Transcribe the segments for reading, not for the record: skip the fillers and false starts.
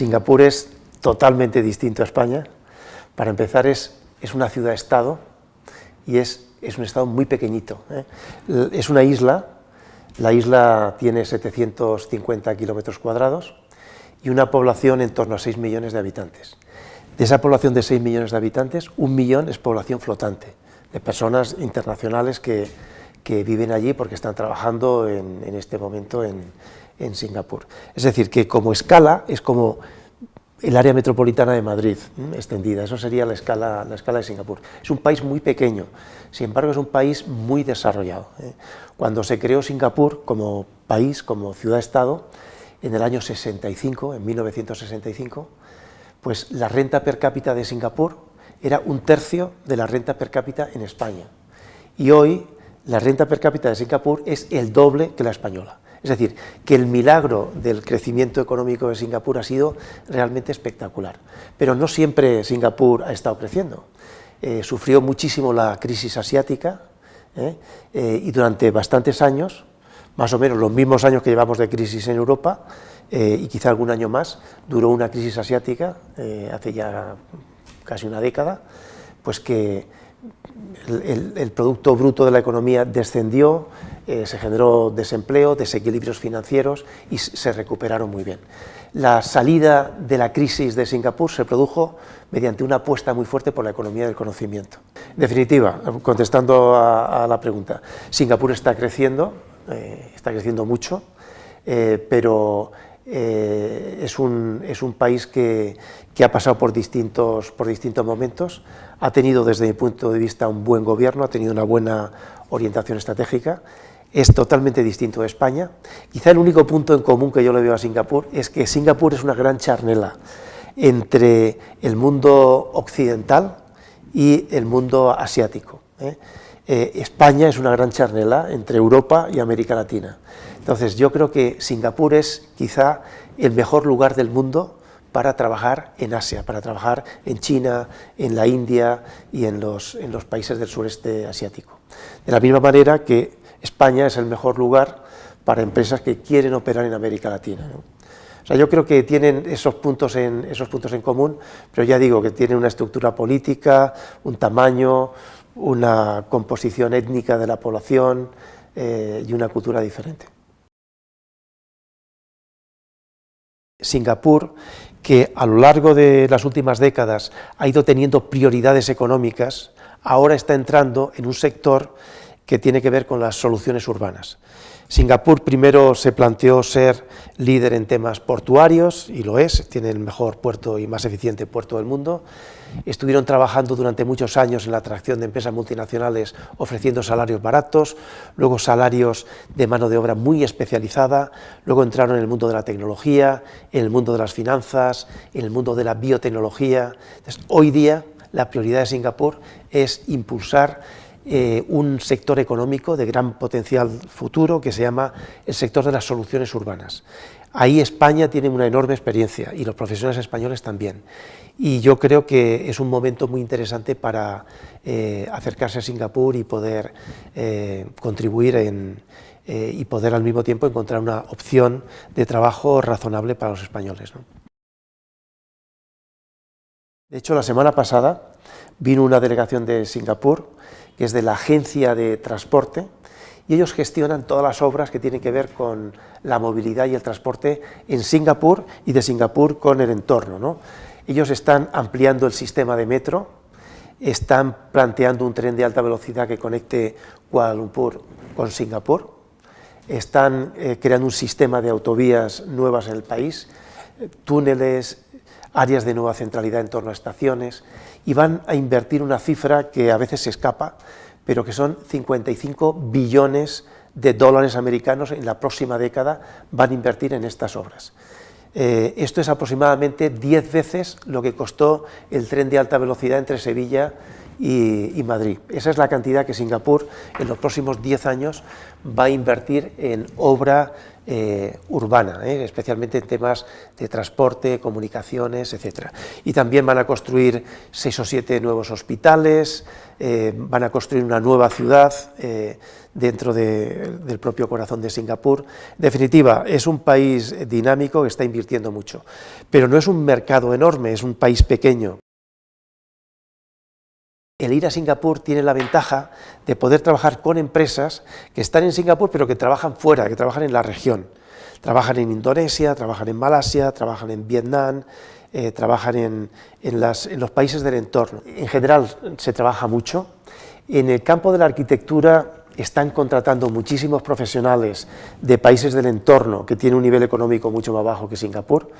Singapur es totalmente distinto a España. Para empezar, es una ciudad-estado y es un estado muy pequeñito, ¿eh? Es una isla, la isla tiene 750 kilómetros cuadrados y una población en torno a 6 millones de habitantes. De esa población de 6 millones de habitantes, 1 millón es población flotante, de personas internacionales que viven allí porque están trabajando en este momento en Singapur. Es decir, que como escala es como el área metropolitana de Madrid, extendida, eso sería la escala de Singapur. Es un país muy pequeño, sin embargo es un país muy desarrollado. Cuando se creó Singapur como país, como ciudad-estado, en el año 65, en 1965, pues la renta per cápita de Singapur era 1/3 de la renta per cápita en España. Y hoy la renta per cápita de Singapur es el doble que la española. Es decir, que el milagro del crecimiento económico de Singapur ha sido realmente espectacular. Pero no siempre Singapur ha estado creciendo. Sufrió muchísimo la crisis asiática y durante bastantes años, más o menos los mismos años que llevamos de crisis en Europa, y quizá algún año más, duró una crisis asiática, hace ya casi una década, pues que el Producto Bruto de la economía descendió, se generó desempleo, desequilibrios financieros y se recuperaron muy bien. La salida de la crisis de Singapur se produjo mediante una apuesta muy fuerte por la economía del conocimiento. En definitiva, contestando a la pregunta, Singapur está creciendo mucho, pero es un país que ha pasado por distintos momentos, ha tenido desde mi punto de vista un buen gobierno, ha tenido una buena orientación estratégica, es totalmente distinto de España. Quizá el único punto en común que yo le veo a Singapur es que Singapur es una gran charnela entre el mundo occidental y el mundo asiático. España es una gran charnela entre Europa y América Latina. Entonces yo creo que Singapur es quizá el mejor lugar del mundo para trabajar en Asia, para trabajar en China, en la India y en los países del sureste asiático. De la misma manera que España es el mejor lugar para empresas que quieren operar en América Latina, ¿no? O sea, yo creo que tienen esos puntos en común, pero ya digo que tienen una estructura política, un tamaño, una composición étnica de la población y una cultura diferente. Singapur, que a lo largo de las últimas décadas ha ido teniendo prioridades económicas, ahora está entrando en un sector que tiene que ver con las soluciones urbanas. Singapur primero se planteó ser líder en temas portuarios, y lo es, tiene el mejor puerto y más eficiente puerto del mundo. Estuvieron trabajando durante muchos años en la atracción de empresas multinacionales ofreciendo salarios baratos, luego salarios de mano de obra muy especializada, luego entraron en el mundo de la tecnología, en el mundo de las finanzas, en el mundo de la biotecnología. Entonces, hoy día la prioridad de Singapur es impulsar un sector económico de gran potencial futuro que se llama el sector de las soluciones urbanas. Ahí España tiene una enorme experiencia y los profesionales españoles también. Y yo creo que es un momento muy interesante para acercarse a Singapur y poder contribuir y poder al mismo tiempo encontrar una opción de trabajo razonable para los españoles, ¿no? De hecho, la semana pasada vino una delegación de Singapur, que es de la Agencia de Transporte, y ellos gestionan todas las obras que tienen que ver con la movilidad y el transporte en Singapur y de Singapur con el entorno, ¿no? Ellos están ampliando el sistema de metro, están planteando un tren de alta velocidad que conecte Kuala Lumpur con Singapur, están creando un sistema de autovías nuevas en el país, túneles, áreas de nueva centralidad en torno a estaciones, y van a invertir una cifra que a veces se escapa, pero que son 55 billones de dólares americanos en la próxima década van a invertir en estas obras. Esto es aproximadamente 10 veces lo que costó el tren de alta velocidad entre Sevilla y Madrid. Esa es la cantidad que Singapur en los próximos 10 años va a invertir en obra urbana, especialmente en temas de transporte, comunicaciones, etc. Y también van a construir 6 o 7 nuevos hospitales, van a construir una nueva ciudad dentro del propio corazón de Singapur. En definitiva, es un país dinámico que está invirtiendo mucho, pero no es un mercado enorme, es un país pequeño. El ir a Singapur tiene la ventaja de poder trabajar con empresas que están en Singapur pero que trabajan fuera, que trabajan en la región. Trabajan en Indonesia, trabajan en Malasia, trabajan en Vietnam, trabajan en los países del entorno. En general se trabaja mucho. En el campo de la arquitectura están contratando muchísimos profesionales de países del entorno que tienen un nivel económico mucho más bajo que Singapur.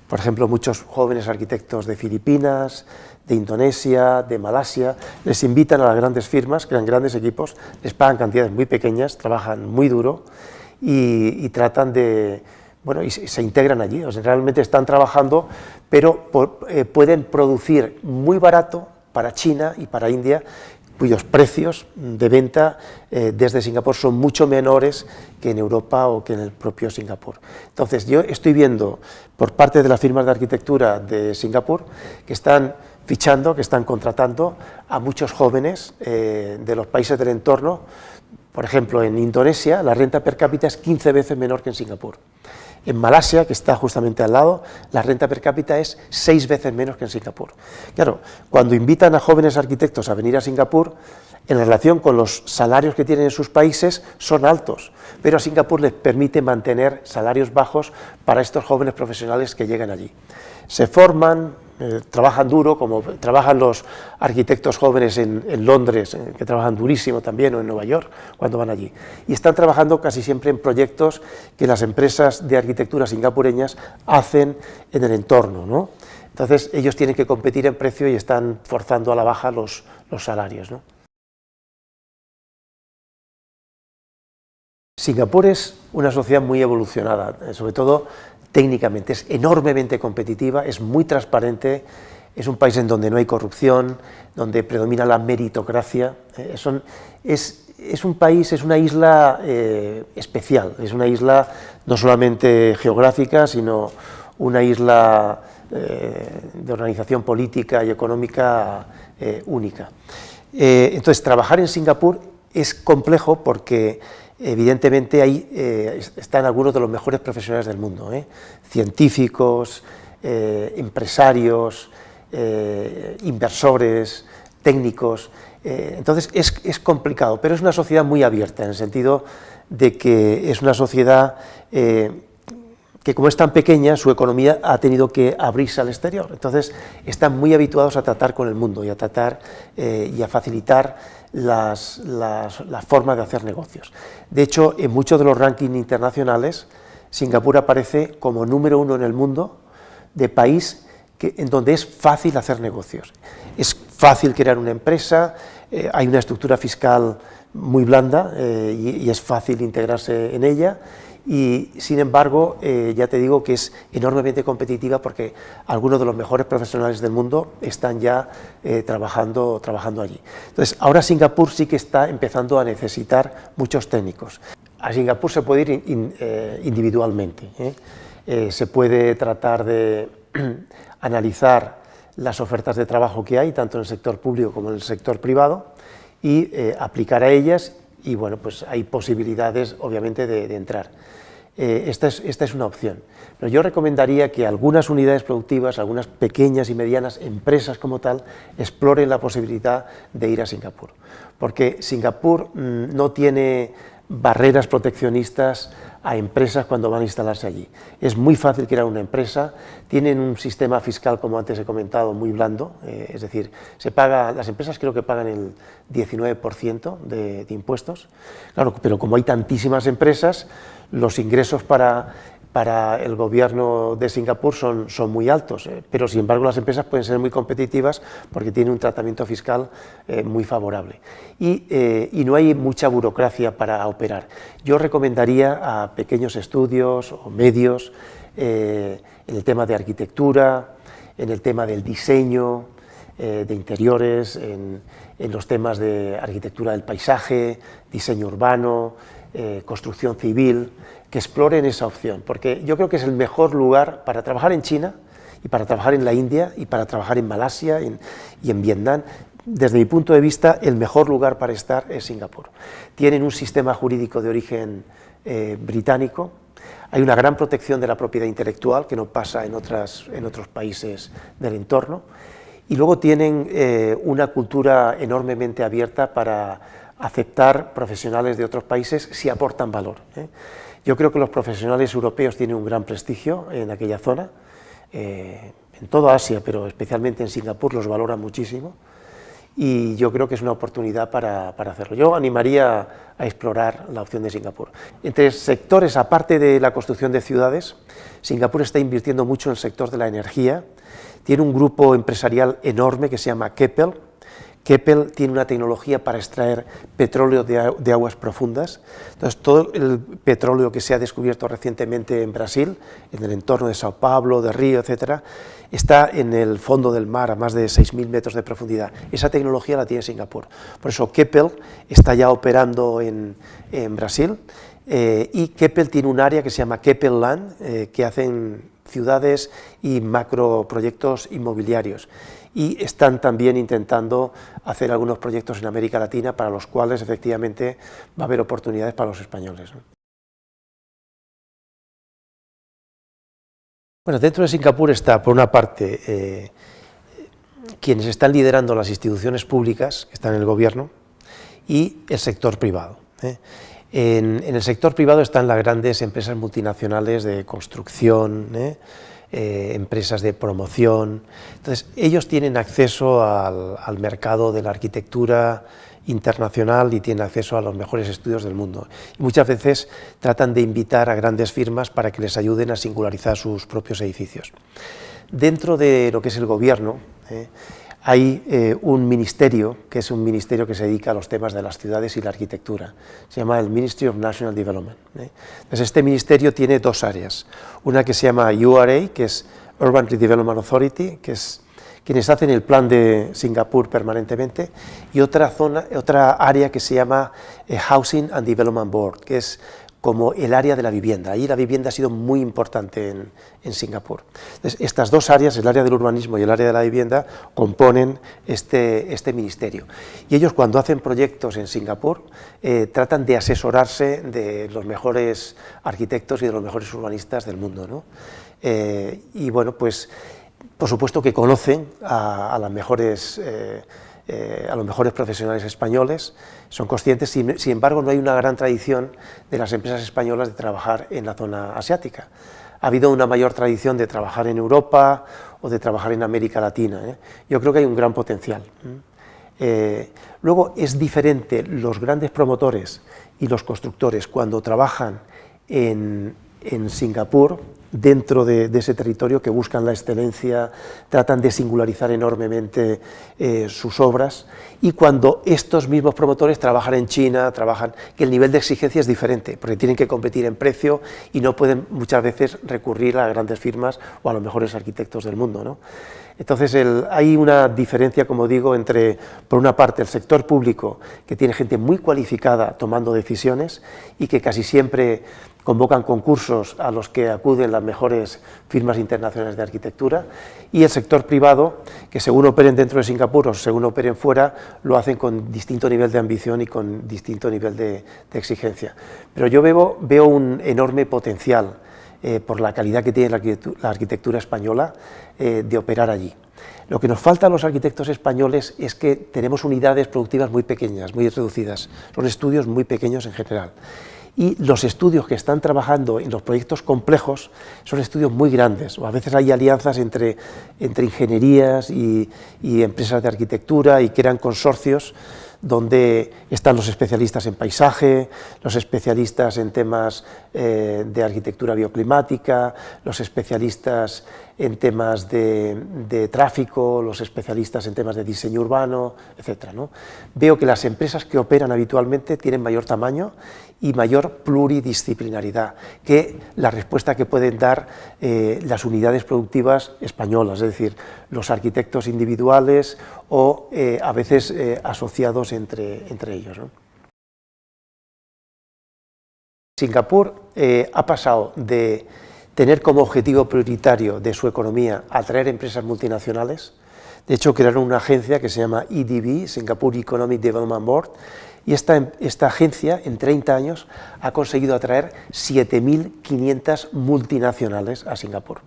Por ejemplo, muchos jóvenes arquitectos de Filipinas, de Indonesia, de Malasia, les invitan a las grandes firmas, crean grandes equipos, les pagan cantidades muy pequeñas, trabajan muy duro y tratan de, bueno, y se integran allí, o sea, realmente están trabajando, pero pueden producir muy barato para China y para India, cuyos precios de venta desde Singapur son mucho menores que en Europa o que en el propio Singapur. Entonces, yo estoy viendo por parte de las firmas de arquitectura de Singapur que están fichando, que están contratando a muchos jóvenes de los países del entorno. Por ejemplo, en Indonesia la renta per cápita es 15 veces menor que en Singapur. En Malasia, que está justamente al lado, la renta per cápita es 6 veces menos que en Singapur. Claro, cuando invitan a jóvenes arquitectos a venir a Singapur, en relación con los salarios que tienen en sus países, son altos, pero a Singapur les permite mantener salarios bajos para estos jóvenes profesionales que llegan allí. Se forman, trabajan duro, como trabajan los arquitectos jóvenes en Londres, que trabajan durísimo también, o en Nueva York, cuando van allí. Y están trabajando casi siempre en proyectos que las empresas de arquitectura singapureñas hacen en el entorno, ¿no? Entonces ellos tienen que competir en precio y están forzando a la baja los salarios, ¿no? Singapur es una sociedad muy evolucionada, sobre todo técnicamente, es enormemente competitiva, es muy transparente, es un país en donde no hay corrupción, donde predomina la meritocracia, es un país, es una isla especial, es una isla no solamente geográfica, sino una isla de organización política y económica única. Entonces, trabajar en Singapur es complejo porque evidentemente ahí están algunos de los mejores profesionales del mundo, científicos, empresarios, inversores, técnicos. Entonces es complicado, pero es una sociedad muy abierta, en el sentido de que es una sociedad que, como es tan pequeña, su economía ha tenido que abrirse al exterior. Entonces están muy habituados a tratar con el mundo y a tratar y a facilitar las formas de hacer negocios. De hecho, en muchos de los rankings internacionales, Singapur aparece como número 1 en el mundo de país en donde es fácil hacer negocios. Es fácil crear una empresa, hay una estructura fiscal muy blanda y es fácil integrarse en ella. Y sin embargo, ya te digo que es enormemente competitiva porque algunos de los mejores profesionales del mundo están ya trabajando allí. Entonces, ahora Singapur sí que está empezando a necesitar muchos técnicos. A Singapur se puede ir individualmente, se puede tratar de analizar las ofertas de trabajo que hay, tanto en el sector público como en el sector privado, y aplicar a ellas. Y bueno, pues hay posibilidades, obviamente, de entrar. Esta es una opción. Pero yo recomendaría que algunas unidades productivas, algunas pequeñas y medianas empresas como tal, exploren la posibilidad de ir a Singapur. Porque Singapur no tiene barreras proteccionistas a empresas cuando van a instalarse allí. Es muy fácil crear una empresa, tienen un sistema fiscal, como antes he comentado, muy blando, es decir, las empresas creo que pagan el 19% de impuestos, claro, pero como hay tantísimas empresas, los ingresos para el gobierno de Singapur son muy altos, pero sin embargo las empresas pueden ser muy competitivas porque tienen un tratamiento fiscal muy favorable y no hay mucha burocracia para operar. Yo recomendaría a pequeños estudios o medios en el tema de arquitectura, en el tema del diseño, de interiores, en los temas de arquitectura del paisaje, diseño urbano, construcción civil, que exploren esa opción, porque yo creo que es el mejor lugar para trabajar en China y para trabajar en la India y para trabajar en Malasia y en Vietnam. Desde mi punto de vista, el mejor lugar para estar es Singapur. Tienen un sistema jurídico de origen británico, hay una gran protección de la propiedad intelectual que no pasa en otros países del entorno, y luego tienen una cultura enormemente abierta para aceptar profesionales de otros países si aportan valor. Yo creo que los profesionales europeos tienen un gran prestigio en aquella zona, en toda Asia, pero especialmente en Singapur los valoran muchísimo, y yo creo que es una oportunidad para hacerlo. Yo animaría a explorar la opción de Singapur. Entre sectores, aparte de la construcción de ciudades, Singapur está invirtiendo mucho en el sector de la energía, tiene un grupo empresarial enorme que se llama Keppel. Keppel tiene una tecnología para extraer petróleo de aguas profundas. Entonces, todo el petróleo que se ha descubierto recientemente en Brasil, en el entorno de Sao Paulo, de Río, etcétera, está en el fondo del mar a más de 6.000 metros de profundidad. Esa tecnología la tiene Singapur. Por eso Keppel está ya operando en Brasil, y Keppel tiene un área que se llama Keppel Land, que hacen ciudades y macroproyectos inmobiliarios, y están también intentando hacer algunos proyectos en América Latina para los cuales efectivamente va a haber oportunidades para los españoles, ¿no? Bueno, dentro de Singapur está, por una parte, quienes están liderando las instituciones públicas, que están en el gobierno, y el sector privado. En el sector privado están las grandes empresas multinacionales de construcción, empresas de promoción. Entonces, ellos tienen acceso al mercado de la arquitectura internacional y tienen acceso a los mejores estudios del mundo. Y muchas veces tratan de invitar a grandes firmas para que les ayuden a singularizar sus propios edificios. Dentro de lo que es el gobierno, hay un ministerio, que es un ministerio que se dedica a los temas de las ciudades y la arquitectura. Se llama el Ministry of National Development. Entonces, este ministerio tiene dos áreas. Una que se llama URA, que es Urban Redevelopment Authority, que es quienes hacen el plan de Singapur permanentemente, y otra área que se llama Housing and Development Board, que es como el área de la vivienda. Ahí la vivienda ha sido muy importante en Singapur. Entonces, estas dos áreas, el área del urbanismo y el área de la vivienda, componen este ministerio. Y ellos, cuando hacen proyectos en Singapur, tratan de asesorarse de los mejores arquitectos y de los mejores urbanistas del mundo, ¿no? Y bueno, pues por supuesto que conocen a los mejores profesionales españoles, son conscientes, sin embargo no hay una gran tradición de las empresas españolas de trabajar en la zona asiática. Ha habido una mayor tradición de trabajar en Europa o de trabajar en América Latina. Yo creo que hay un gran potencial. Luego es diferente los grandes promotores y los constructores cuando trabajan en Singapur, dentro de ese territorio, que buscan la excelencia, tratan de singularizar enormemente sus obras, y cuando estos mismos promotores trabajan en China, que el nivel de exigencia es diferente, porque tienen que competir en precio y no pueden muchas veces recurrir a grandes firmas o a los mejores arquitectos del mundo, ¿no? Entonces hay una diferencia, como digo, entre, por una parte, el sector público, que tiene gente muy cualificada tomando decisiones y que casi siempre convocan concursos a los que acuden las mejores firmas internacionales de arquitectura, y el sector privado, que según operen dentro de Singapur o según operen fuera, lo hacen con distinto nivel de ambición y con distinto nivel de exigencia. Pero yo veo un enorme potencial por la calidad que tiene la arquitectura española de operar allí. Lo que nos falta a los arquitectos españoles es que tenemos unidades productivas muy pequeñas, muy reducidas, son estudios muy pequeños en general. Y los estudios que están trabajando en los proyectos complejos son estudios muy grandes, o a veces hay alianzas entre ingenierías y empresas de arquitectura, y crean consorcios donde están los especialistas en paisaje, los especialistas en temas de arquitectura bioclimática, los especialistas en temas de tráfico, los especialistas en temas de diseño urbano, etc., ¿no? Veo que las empresas que operan habitualmente tienen mayor tamaño y mayor pluridisciplinaridad que la respuesta que pueden dar las unidades productivas españolas, es decir, los arquitectos individuales o a veces asociados entre ellos, ¿no? Singapur ha pasado de tener como objetivo prioritario de su economía atraer empresas multinacionales. De hecho, crearon una agencia que se llama EDB, Singapore Economic Development Board, y esta agencia en 30 años ha conseguido atraer 7.500 multinacionales a Singapur.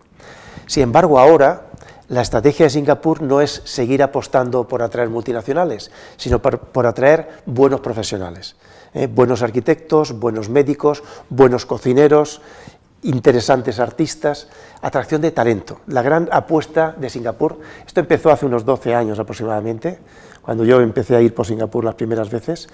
Sin embargo, ahora la estrategia de Singapur no es seguir apostando por atraer multinacionales, sino por atraer buenos profesionales, buenos arquitectos, buenos médicos, buenos cocineros, interesantes artistas, atracción de talento. La gran apuesta de Singapur, esto empezó hace unos 12 años aproximadamente, cuando yo empecé a ir por Singapur las primeras veces.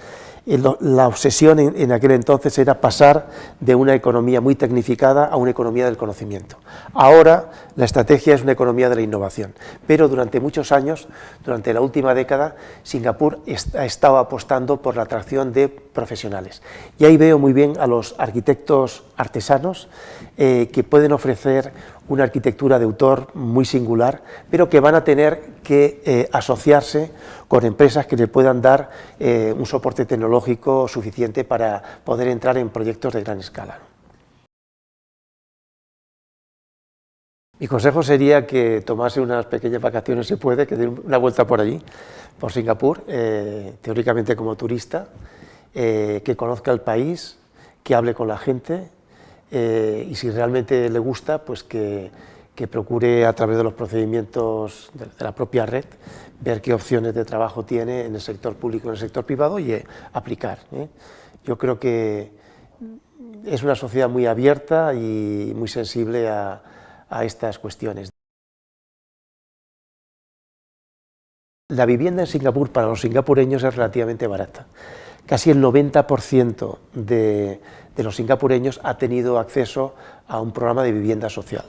La obsesión en aquel entonces era pasar de una economía muy tecnificada a una economía del conocimiento. Ahora la estrategia es una economía de la innovación, pero durante muchos años, durante la última década, Singapur ha estado apostando por la atracción de profesionales. Y ahí veo muy bien a los arquitectos artesanos que pueden ofrecer una arquitectura de autor muy singular, pero que van a tener que asociarse con empresas que le puedan dar un soporte tecnológico suficiente para poder entrar en proyectos de gran escala. Mi consejo sería que tomase unas pequeñas vacaciones, si puede, que dé una vuelta por allí, por Singapur, teóricamente como turista, que conozca el país, que hable con la gente, y si realmente le gusta, pues que procure a través de los procedimientos de la propia red ver qué opciones de trabajo tiene en el sector público y en el sector privado y aplicar. Yo creo que es una sociedad muy abierta y muy sensible a estas cuestiones. La vivienda en Singapur para los singapureños es relativamente barata. Casi el 90% de los singapureños ha tenido acceso a un programa de vivienda social.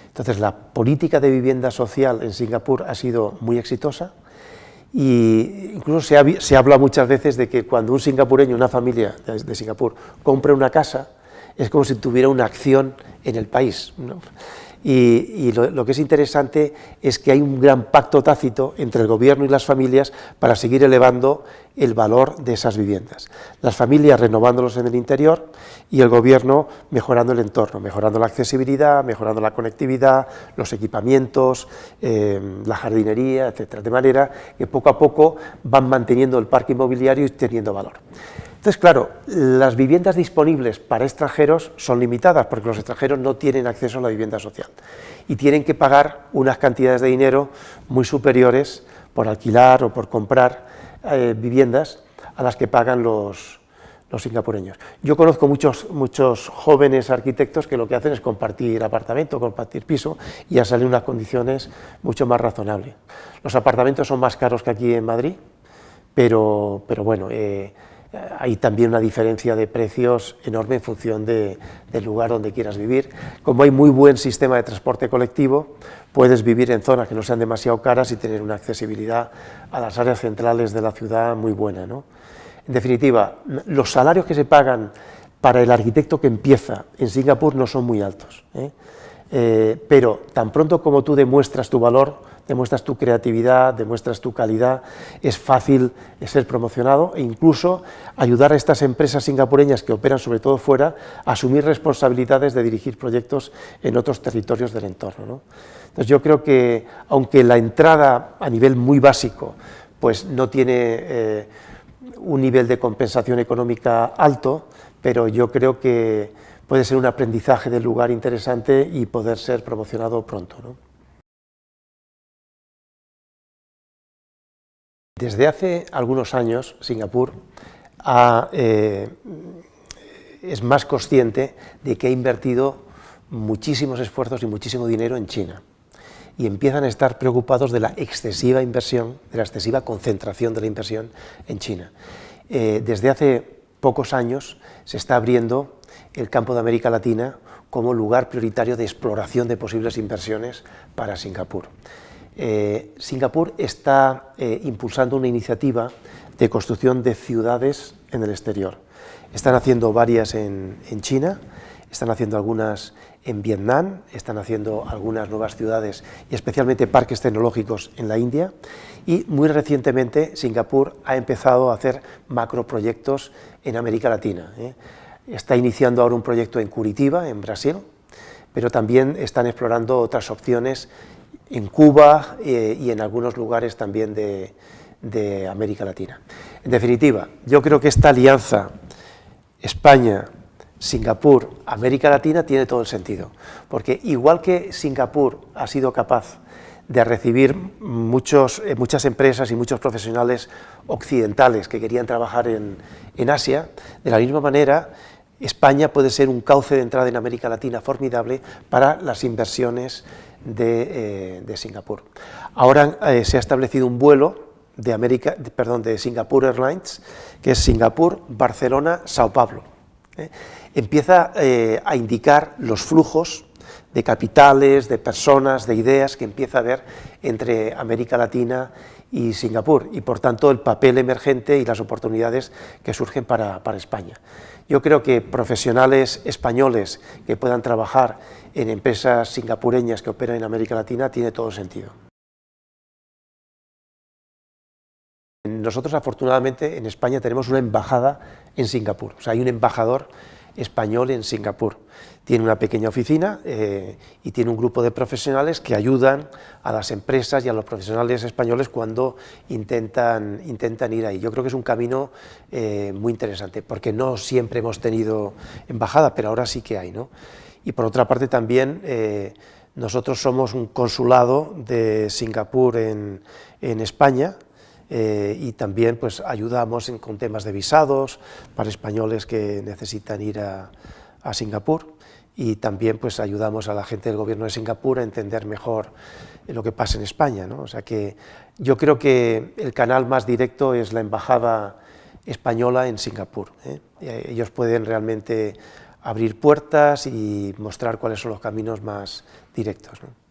Entonces, la política de vivienda social en Singapur ha sido muy exitosa y incluso se habla muchas veces de que cuando un singapureño, una familia de Singapur, compra una casa, es como si tuviera una acción en el país, ¿no? Y lo que es interesante es que hay un gran pacto tácito entre el gobierno y las familias para seguir elevando el valor de esas viviendas. Las familias renovándolos en el interior y el gobierno mejorando el entorno, mejorando la accesibilidad, mejorando la conectividad, los equipamientos, la jardinería, etc. De manera que poco a poco van manteniendo el parque inmobiliario y teniendo valor. Entonces, claro, las viviendas disponibles para extranjeros son limitadas porque los extranjeros no tienen acceso a la vivienda social y tienen que pagar unas cantidades de dinero muy superiores por alquilar o por comprar viviendas a las que pagan los singapureños. Yo conozco muchos jóvenes arquitectos que lo que hacen es compartir apartamento, compartir piso y a salir unas condiciones mucho más razonables. Los apartamentos son más caros que aquí en Madrid, pero bueno, hay también una diferencia de precios enorme en función del lugar donde quieras vivir. Como hay muy buen sistema de transporte colectivo, puedes vivir en zonas que no sean demasiado caras y tener una accesibilidad a las áreas centrales de la ciudad muy buena, ¿no? En definitiva, los salarios que se pagan para el arquitecto que empieza en Singapur no son muy altos, pero tan pronto como tú demuestras tu valor, demuestras tu creatividad, demuestras tu calidad, es fácil ser promocionado e incluso ayudar a estas empresas singapureñas que operan sobre todo fuera a asumir responsabilidades de dirigir proyectos en otros territorios del entorno, ¿no? Entonces yo creo que aunque la entrada a nivel muy básico pues no tiene un nivel de compensación económica alto, pero yo creo que puede ser un aprendizaje del lugar interesante y poder ser promocionado pronto, ¿no? Desde hace algunos años, Singapur es más consciente de que ha invertido muchísimos esfuerzos y muchísimo dinero en China. y empiezan a estar preocupados de la excesiva inversión, de la excesiva concentración de la inversión en China. Desde hace pocos años se está abriendo el campo de América Latina como lugar prioritario de exploración de posibles inversiones para Singapur. Singapur está impulsando una iniciativa de construcción de ciudades en el exterior. Están haciendo varias en China, están haciendo algunas en Vietnam, están haciendo algunas nuevas ciudades y especialmente parques tecnológicos en la India, y muy recientemente Singapur ha empezado a hacer macroproyectos en América Latina. Está iniciando ahora un proyecto en Curitiba, en Brasil, pero también están explorando otras opciones en Cuba y en algunos lugares también de América Latina. En definitiva, yo creo que esta alianza España, Singapur, América Latina tiene todo el sentido, porque igual que Singapur ha sido capaz de recibir muchas empresas y muchos profesionales occidentales que querían trabajar en Asia, de la misma manera España puede ser un cauce de entrada en América Latina formidable para las inversiones de Singapur. Ahora se ha establecido un vuelo de Singapore Airlines, que es Singapur, Barcelona, Sao Paulo. Empieza a indicar los flujos de capitales, de personas, de ideas que empieza a haber entre América Latina y Singapur, y por tanto el papel emergente y las oportunidades que surgen para España. Yo creo que profesionales españoles que puedan trabajar en empresas singapureñas que operan en América Latina tiene todo sentido. Nosotros, afortunadamente, en España tenemos una embajada en Singapur, o sea, hay un embajador español en Singapur. Tiene una pequeña oficina y tiene un grupo de profesionales que ayudan a las empresas y a los profesionales españoles cuando intentan ir ahí. Yo creo que es un camino muy interesante, porque no siempre hemos tenido embajada, pero ahora sí que hay, ¿no? Y por otra parte también nosotros somos un consulado de Singapur en España, y también pues ayudamos con temas de visados para españoles que necesitan ir a Singapur, y también pues ayudamos a la gente del gobierno de Singapur a entender mejor lo que pasa en España, ¿no? O sea que yo creo que el canal más directo es la embajada española en Singapur, ¿eh? Ellos pueden realmente abrir puertas y mostrar cuáles son los caminos más directos, ¿no?